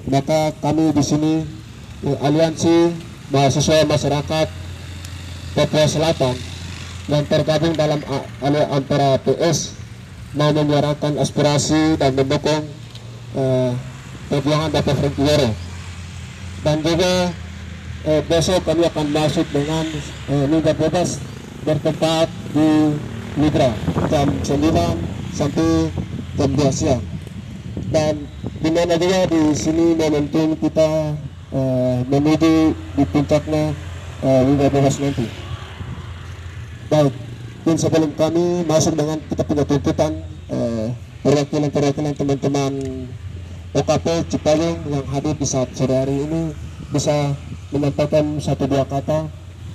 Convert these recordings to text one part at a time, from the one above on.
maka kami di sini aliansi mahasiswa masyarakat Papua Selatan yang tergabung dalam antara PS mau menyuarakan aspirasi dan mendukung perjuangan Bapak Franky Wiro. Dan juga besok kami akan masuk dengan minggat bebas bertempat di Mitra jam 9 sampai jam 2 siang. Dan di mana juga di sini momentum kita menuju di puncaknya minggat bebas nanti. Baik, dan sebelum kami masuk dengan kita punya tuntutan perwakilan teman-teman OKP Cipayung yang hadir di saat sore hari ini bisa menyampaikan satu dua kata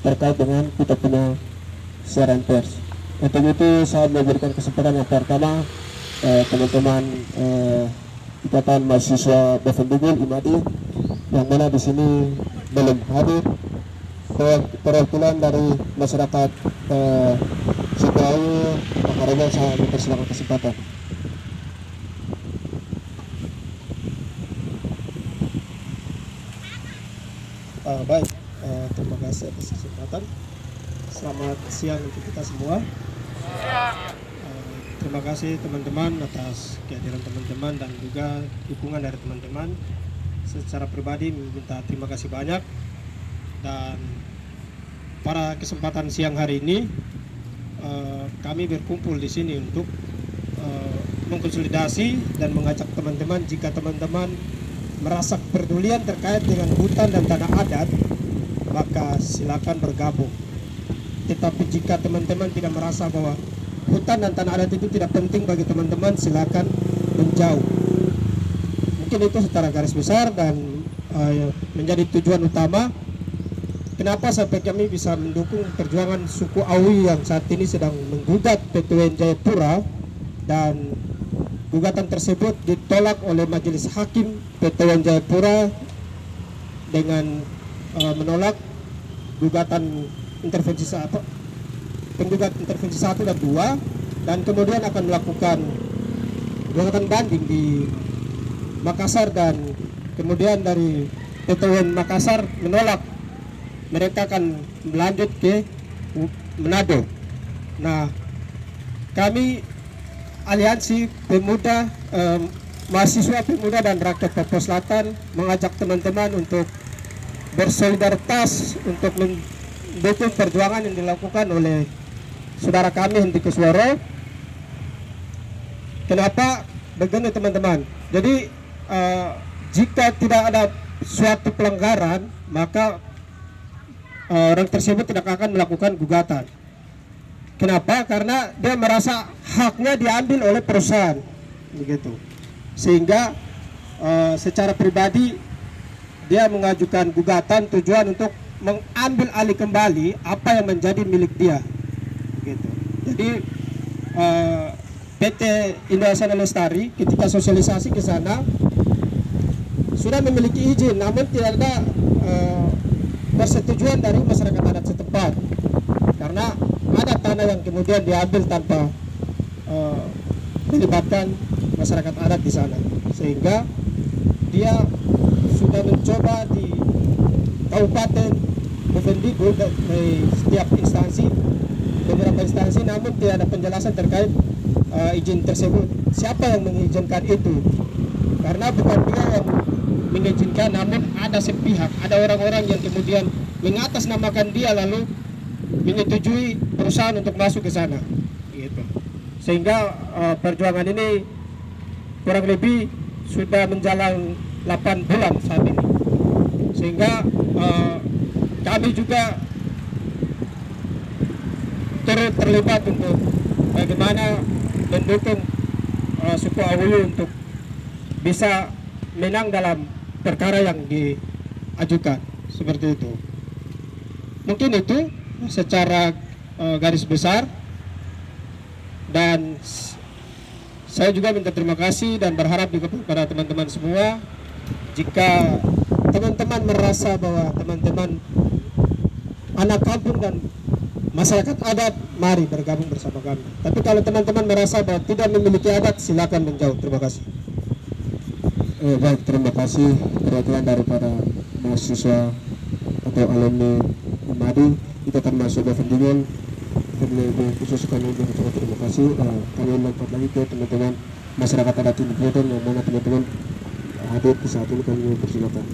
terkait dengan kita punya siaran pers. Untuk itu saya memberikan kesempatan yang pertama teman-teman Ikatan Mahasiswa Bafendugul Imadi yang mana di sini belum hadir, perwakilan dari masyarakat Cipayung, Makarejo, saya mempersilakan kesempatan. Baik, terima kasih atas kesempatan. Selamat siang untuk kita semua. Terima kasih teman-teman atas kehadiran teman-teman dan juga dukungan dari teman-teman. Secara pribadi minta terima kasih banyak. Dan pada kesempatan siang hari ini kami berkumpul di sini untuk mengkonsolidasi dan mengajak teman-teman, jika teman-teman merasa kepedulian terkait dengan hutan dan tanah adat, maka silakan bergabung. Tetapi jika teman-teman tidak merasa bahwa hutan dan tanah adat itu tidak penting bagi teman-teman, silakan menjauh. Mungkin itu secara garis besar dan menjadi tujuan utama kenapa sampai kami bisa mendukung perjuangan suku Awi yang saat ini sedang menggugat PT UN Jayapura, dan gugatan tersebut ditolak oleh Majelis Hakim PT UN Jayapura dengan menolak gugatan intervensi penggugat intervensi 1 dan 2, dan kemudian akan melakukan gugatan banding di Makassar, dan kemudian dari PT UN Makassar menolak, mereka akan melanjut ke Manado. Nah, kami aliansi pemuda, mahasiswa pemuda dan rakyat Papua Selatan mengajak teman-teman untuk bersolidaritas untuk mendukung perjuangan yang dilakukan oleh saudara kami Hendrikus Wiro. Kenapa begini teman-teman? Jadi jika tidak ada suatu pelanggaran, maka orang tersebut tidak akan melakukan gugatan. Kenapa? Karena dia merasa haknya diambil oleh perusahaan, begitu. Sehingga secara pribadi dia mengajukan gugatan tujuan untuk mengambil alih kembali apa yang menjadi milik dia, gitu. Jadi PT Indahasana Lestari ketika sosialisasi ke sana sudah memiliki izin, namun tidak ada persetujuan dari masyarakat adat setempat, karena ada tanah yang kemudian diambil tanpa melibatkan masyarakat adat di sana, sehingga dia sudah mencoba di Kabupaten Bafendugul dari setiap instansi, beberapa instansi, namun tidak ada penjelasan terkait izin tersebut. Siapa yang mengizinkan itu? Karena bukan dia yang mengizinkan, namun ada sepihak, ada orang-orang yang kemudian mengatasnamakan dia lalu menyetujui perusahaan untuk masuk ke sana, gitu. Sehingga perjuangan ini kurang lebih sudah menjalan 8 bulan saat ini. Sehingga kami juga turut terlibat untuk bagaimana mendukung suku Awulu untuk bisa menang dalam perkara yang diajukan, seperti itu. Mungkin itu secara garis besar, dan saya juga minta terima kasih dan berharap juga kepada teman-teman semua, jika teman-teman merasa bahwa teman-teman anak kampung dan masyarakat adat, mari bergabung bersama kami. Tapi kalau teman-teman merasa bahwa tidak memiliki adat, silakan menjauh. Terima kasih. Baik, terima kasih perwakilan daripada mahasiswa atau alumni Madi. Kita akan masuk ke pendingan. Lebih khusus kami mengucapkan terima kasih. Kami lompat lagi ke teman-teman masyarakat adat independen yang mana teman-teman hadir di saat ini, kami persilakan.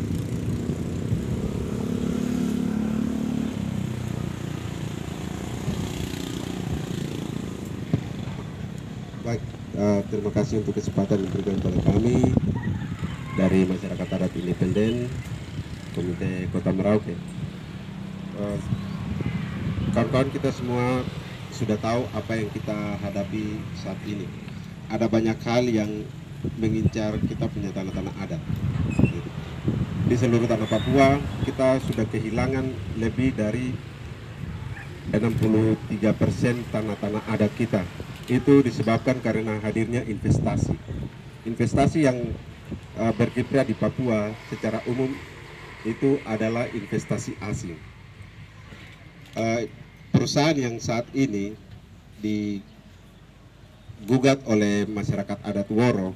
Baik, terima kasih untuk kesempatan yang diberikan kepada kami dari masyarakat adat independen Komite Kota Merauke. Kawan-kawan kita semua sudah tahu apa yang kita hadapi saat ini. Ada banyak hal yang mengincar kita punya tanah-tanah adat. Di seluruh tanah Papua kita sudah kehilangan lebih dari 63% tanah-tanah adat kita. Itu disebabkan karena hadirnya investasi. Investasi yang berkiprah di Papua secara umum itu adalah investasi asing. Perusahaan yang saat ini digugat oleh masyarakat adat Woro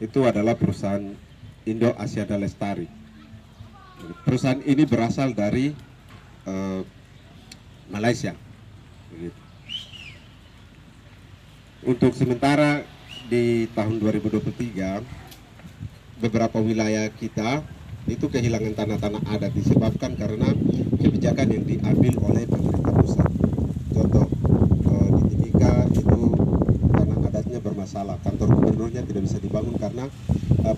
itu adalah perusahaan Indo Asiada Lestari. Perusahaan ini berasal dari Malaysia. Begitu. Untuk sementara di tahun 2023 beberapa wilayah kita itu kehilangan tanah-tanah adat disebabkan karena kebijakan yang diambil oleh pemerintah pusat. Contoh di Timika itu tanah adatnya bermasalah, kantor gubernurnya tidak bisa dibangun karena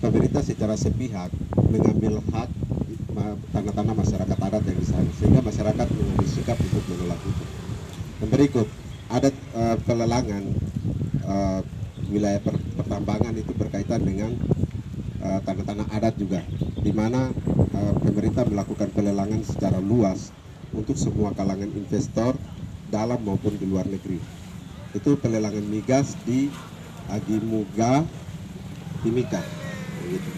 pemerintah secara sepihak mengambil hak tanah-tanah masyarakat adat yang di sana, sehingga masyarakat mengambil sikap untuk menolak itu. Dan berikut adat pelelangan wilayah pertambangan itu berkaitan dengan tanah-tanah adat juga, di mana pemerintah melakukan pelelangan secara luas untuk semua kalangan investor dalam maupun di luar negeri. Itu pelelangan migas di Agimuga, Timika,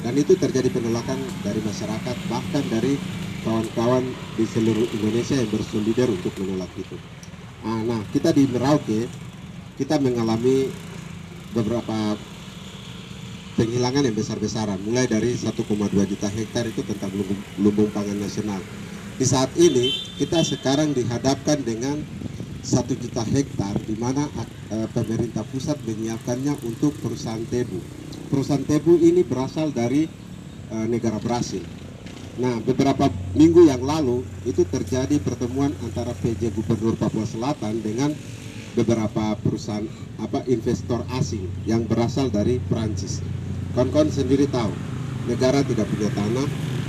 dan itu terjadi penolakan dari masyarakat, bahkan dari kawan-kawan di seluruh Indonesia yang bersolidar untuk menolak itu. Nah, kita di Merauke kita mengalami beberapa penghilangan yang besar-besaran, mulai dari 1,2 juta hektar itu tentang lumbung pangan nasional. Di saat ini kita sekarang dihadapkan dengan 1 juta hektar, di mana pemerintah pusat menyiapkannya untuk perusahaan tebu. Perusahaan tebu ini berasal dari negara Brasil. Nah, beberapa minggu yang lalu itu terjadi pertemuan antara PJ Gubernur Papua Selatan dengan beberapa perusahaan investor asing yang berasal dari Prancis. Kawan-kawan sendiri tahu, negara tidak punya tanah,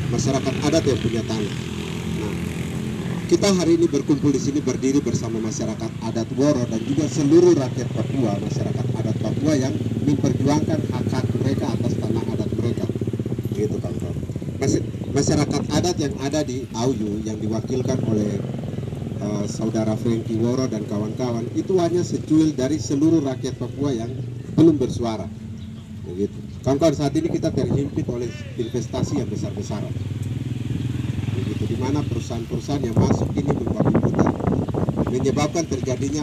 masyarakat adat yang punya tanah. Nah, kita hari ini berkumpul di sini berdiri bersama masyarakat adat Woro dan juga seluruh rakyat Papua, masyarakat adat Papua yang memperjuangkan hak-hak mereka atas tanah adat mereka. Begitu kawan-kawan. Masyarakat adat yang ada di Auyu yang diwakilkan oleh saudara Franky Woro dan kawan-kawan itu hanya secuil dari seluruh rakyat Papua yang belum bersuara. Begitu. Kawan-kawan, saat ini kita terhimpit oleh investasi yang besar-besaran. Begitu, di mana perusahaan-perusahaan yang masuk ini membabi buta, menyebabkan terjadinya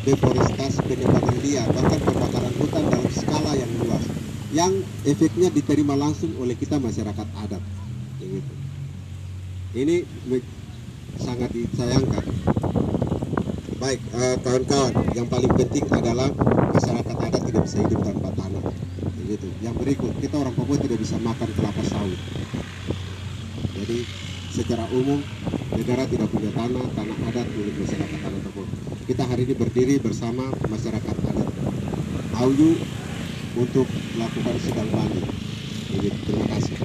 deforestasi, penebangan liar, bahkan kebakaran hutan dalam skala yang luas, yang efeknya diterima langsung oleh kita masyarakat adat. Begitu. Ini sangat disayangkan. Baik, kawan-kawan, yang paling penting adalah masyarakat adat tidak bisa hidup tanpa tanah. Begitu. Yang berikut, kita orang Papua tidak bisa makan kelapa sawit. Jadi secara umum negara tidak punya tanah adat milik masyarakat adat Papua. Kita hari ini berdiri bersama masyarakat adat Auyu untuk melakukan sidang banding. Begitu. Terima kasih.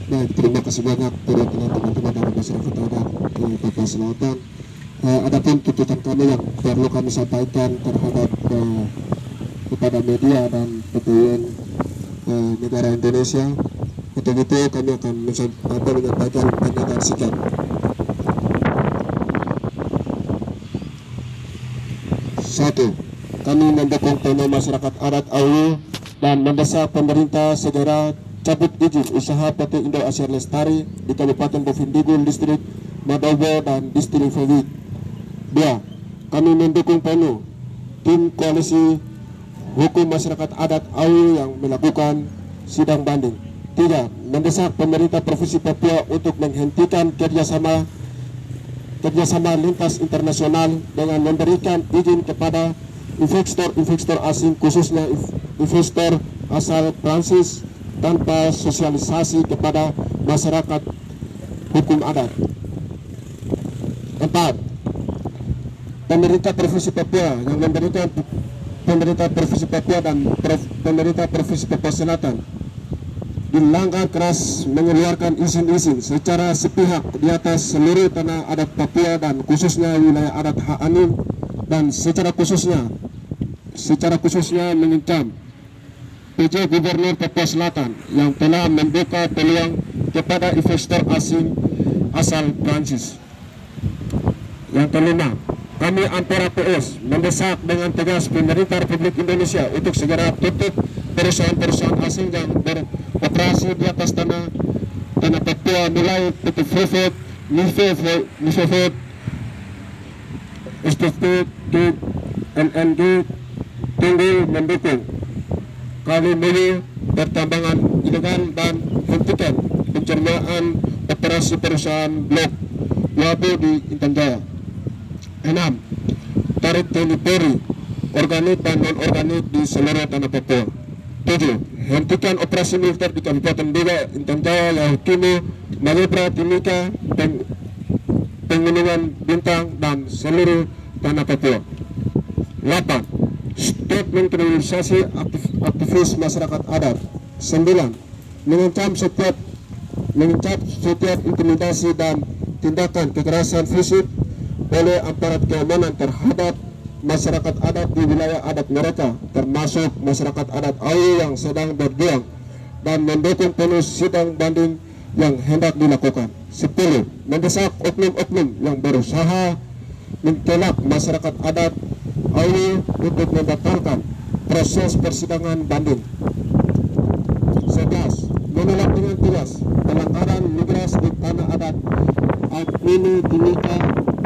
Baik, terima kasih banyak perwakilan teman-teman dari masyarakat adat di Papua Selatan. Adapun tuntutan kami yang perlu kami sampaikan terhadap kepada media dan PTN negara Indonesia, untuk itu kami akan menyampaikan pernyataan sikap. Satu, kami mendukung tema masyarakat adat Auyu dan mendesak pemerintah segera cabut izin usaha PT Indo Asia Lestari di Kabupaten Bovendigul, Distrik Madowo dan Distrik Fawid. 2. Kami mendukung penuh tim koalisi hukum masyarakat adat AUI yang melakukan sidang banding. 3. Mendesak pemerintah Provinsi Papua untuk menghentikan kerjasama lintas internasional dengan memberikan izin kepada investor asing, khususnya investor asal Prancis, tanpa sosialisasi kepada masyarakat hukum adat. 4. Pemerintah Provinsi Papua yang memberikan pemerintah Provinsi Papua dan pemerintah Provinsi Papua Selatan dilanggar keras mengeluarkan izin-izin secara sepihak di atas seluruh tanah adat Papua dan khususnya wilayah adat Hak Anim, dan secara khususnya mengancam PJ Gubernur Papua Selatan yang telah membuka peluang kepada investor asing asal Prancis. Yang kelima, kami Ampera PS mendesak dengan tegas pemerintah Republik Indonesia untuk segera tutup perusahaan-perusahaan asing yang beroperasi di atas tanah Papua, mulai PT Freeport, Nifefort, Institut NNG, Tunggul mendukung kali ini pertambangan ilegal dan hentikan pencernaan operasi perusahaan blok Wabu di Intan Jaya. 6. Tarik TNI Polri, organik dan non-organik di seluruh tanah Papua. 7. Hentikan operasi militer di Kabupaten Duga, Intan Jaya, Laut-Timur, Malibra, Timika, Pegunungan Bintang, dan seluruh tanah Papua. 8. Stop mengkriminalisasi aktivis masyarakat adat. 9. Mengancam setiap intimidasi dan tindakan kekerasan fisik oleh aparat keamanan terhadap masyarakat adat di wilayah adat mereka, termasuk masyarakat adat AUI yang sedang berjuang, dan mendukung penuh sidang banding yang hendak dilakukan. 10. Mendesak oknum-oknum yang berusaha mentelak masyarakat adat AUI untuk membatalkan proses persidangan banding. 11. Menolak dengan tegas pelanggaran migrasi di tanah adat Admini Timika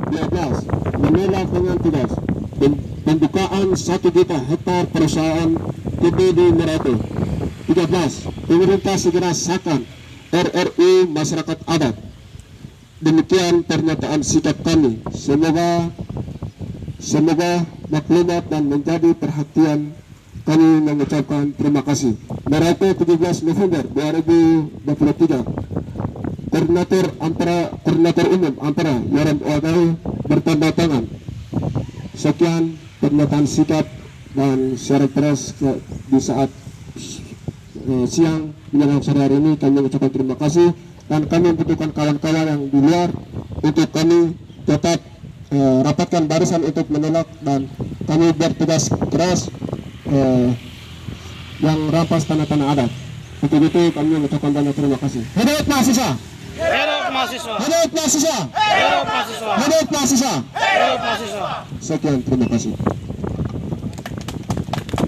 12. Menolak dengan tegas pembukaan 1 juta hektar perusahaan TB di Merauke. 13. Pemerintah segera sahkan RRU masyarakat adat. Demikian pernyataan sikap kami. Semoga maklumat dan menjadi perhatian. Kami mengucapkan terima kasih. Merauke 17 November 2023. Koordinator Umum Ampera Yoram Oagai bertanda tangan. Sekian pernyataan sikap dan siaran pers di saat siang menjelang sore hari ini. Kami mengucapkan terima kasih, dan kami membutuhkan kawan-kawan yang di luar untuk kami tetap rapatkan barisan untuk menolak, dan kami bertugas keras yang rampas tanah-tanah adat. Untuk itu kami mengucapkan banyak terima kasih. Hidup mahasiswa! Hidup mahasiswa! Hidup mahasiswa! Hidup mahasiswa! Hidup mahasiswa! Hidup mahasiswa! Sekian, terima kasih.